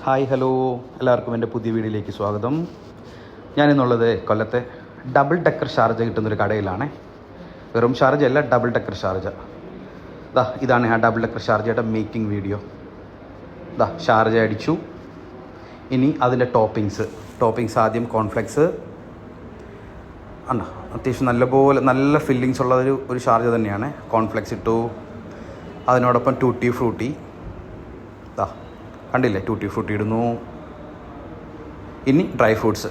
Hi hello എല്ലാവർക്കും എൻ്റെ പുതിയ വീഡിയോയിലേക്ക് സ്വാഗതം. ഞാനിന്നുള്ളത് കൊല്ലത്തെ ഡബിൾ ഡെക്കർ ഷാർജ കിട്ടുന്നൊരു കടയിലാണ്. വെറും ഷാർജ അല്ല, ഡബിൾ ഡെക്കർ ഷാർജ. ഇതാണ് ആ ഡബിൾ ഡെക്കർ ഷാർജയുടെ മേക്കിംഗ് വീഡിയോ. ഷാർജ അടിച്ചു. ഇനി അതിൻ്റെ ടോപ്പിങ്സ് ആദ്യം കോൺഫ്ലെക്സ് അത്യാവശ്യം നല്ല ഫില്ലിങ്സ് ഉള്ള ഒരു ഷാർജ തന്നെയാണ്. കോൺഫ്ലെക്സ് ഇട്ടു, അതിനോടൊപ്പം ടൂട്ടി ഫ്രൂട്ടി കണ്ടില്ലേ, ടൂട്ടി ഫ്രൂട്ടി ഇടുന്നു. ഇനി ഡ്രൈ ഫ്രൂട്ട്സ്,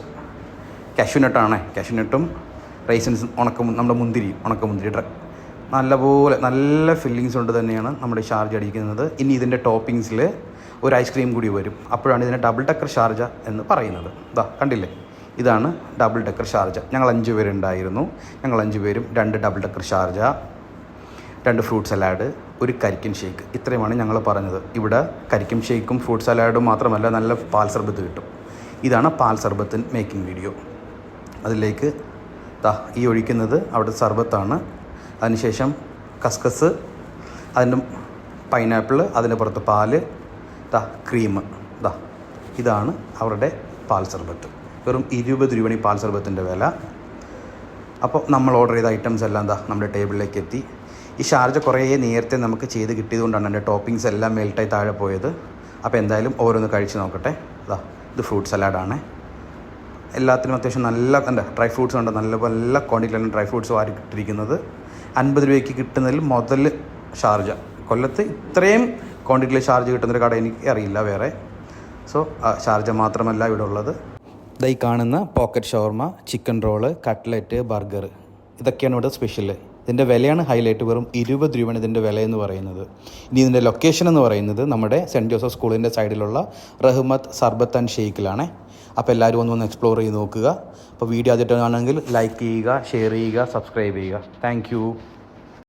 കാഷ്യൂനട്ടും റൈസിൻസ്, നമ്മുടെ ഉണക്കമുന്തിരി നല്ല ഫില്ലിങ്സ് കൊണ്ട് തന്നെയാണ് നമ്മുടെ ഷാർജ അടിക്കുന്നത്. ഇനി ഇതിൻ്റെ ടോപ്പിങ്സിൽ ഒരു ഐസ്ക്രീം കൂടി വരും. അപ്പോഴാണ് ഇതിനെ ഡബിൾ ഡെക്കർ ഷാർജ എന്ന് പറയുന്നത്. കണ്ടില്ലേ, ഇതാണ് ഡബിൾ ഡെക്കർ ഷാർജ. ഞങ്ങൾ 5 പേരുണ്ടായിരുന്നു. ഞങ്ങൾ 5 പേരും 2 double decker Sharjah, 2 fruit salad, ഒരു കരിക്കൻ ഷേക്ക്. ഇത്രയുമാണ് ഞങ്ങൾ പറഞ്ഞത്. ഇവിടെ കരിക്കൻ ഷേക്കും ഫ്രൂട്ട് സലാഡും മാത്രമല്ല, നല്ല പാൽ സർബത്ത് കിട്ടും. ഇതാണ് പാൽ സർബത്തിൻ മേക്കിംഗ് വീഡിയോ. അതിലേക്ക് ഈ ഒഴിക്കുന്നത് അവിടുത്തെ സർബത്താണ്. അതിനുശേഷം കസ്കസ്, അതിൻ്റെ പൈനാപ്പിൾ, അതിൻ്റെ പുറത്ത് പാല്, ക്രീം. ഇതാണ് അവരുടെ പാൽ സർബത്ത്. വെറും 20 രൂപയാണ് ഈ പാൽ സർബത്തിൻ്റെ വില. അപ്പോൾ നമ്മൾ ഓർഡർ ചെയ്ത ഐറ്റംസ് എല്ലാം നമ്മുടെ ടേബിളിലേക്ക് എത്തി. ഈ ഷാർജ കുറേ നേരത്തെ നമുക്ക് ചെയ്ത് കിട്ടിയതുകൊണ്ടാണ് എൻ്റെ ടോപ്പിങ്സ് എല്ലാം മെൽട്ടായി താഴെ പോയത്. അപ്പോൾ എന്തായാലും ഓരോന്ന് കഴിച്ച് നോക്കട്ടെ. ഇത് ഫ്രൂട്ട് സലാഡാണ്. എല്ലാത്തിനും അത്യാവശ്യം നല്ല ഡ്രൈ ഫ്രൂട്ട്സ് ഉണ്ട്. നല്ല ക്വാണ്ടിറ്റിയിലാണ് ഡ്രൈ ഫ്രൂട്ട്സ് വാരി ഇട്ടിരിക്കുന്നത്. 50 രൂപയ്ക്ക് കിട്ടുന്നതിൽ മുതൽ ഷാർജ. കൊല്ലത്ത് ഇത്രയും ക്വാണ്ടിറ്റിയിൽ ഷാർജ കിട്ടുന്നൊരു കട എനിക്ക് അറിയില്ല വേറെ. സോ ഷാർജ മാത്രമല്ല ഇവിടെ ഉള്ളത്. ഈ കാണുന്ന പോക്കറ്റ് ഷവർമ, ചിക്കൻ റോള്, കട്ട്ലറ്റ്, ബർഗർ, ഇതൊക്കെയാണ് ഇവിടെ സ്പെഷ്യൽ. ഇതിൻ്റെ വിലയാണ് ഹൈലൈറ്റ്. വെറും 20 രൂപയാണ് ഇതിൻ്റെ വില എന്ന് പറയുന്നത്. ഇനി ഇതിൻ്റെ ലൊക്കേഷൻ എന്ന് പറയുന്നത് നമ്മുടെ സെൻറ്റ് ജോസഫ് സ്കൂളിൻ്റെ സൈഡിലുള്ള റഹ്മത്ത് സർബത്ത് ആൻഡ് ഷെയ്ക്കിലാണ്. അപ്പോൾ എല്ലാവരും ഒന്ന് എക്സ്പ്ലോർ ചെയ്ത് നോക്കുക. അപ്പോൾ വീഡിയോ ആദ്യമായിട്ടാണെങ്കിൽ ലൈക്ക് ചെയ്യുക, ഷെയർ ചെയ്യുക, സബ്സ്ക്രൈബ് ചെയ്യുക. താങ്ക്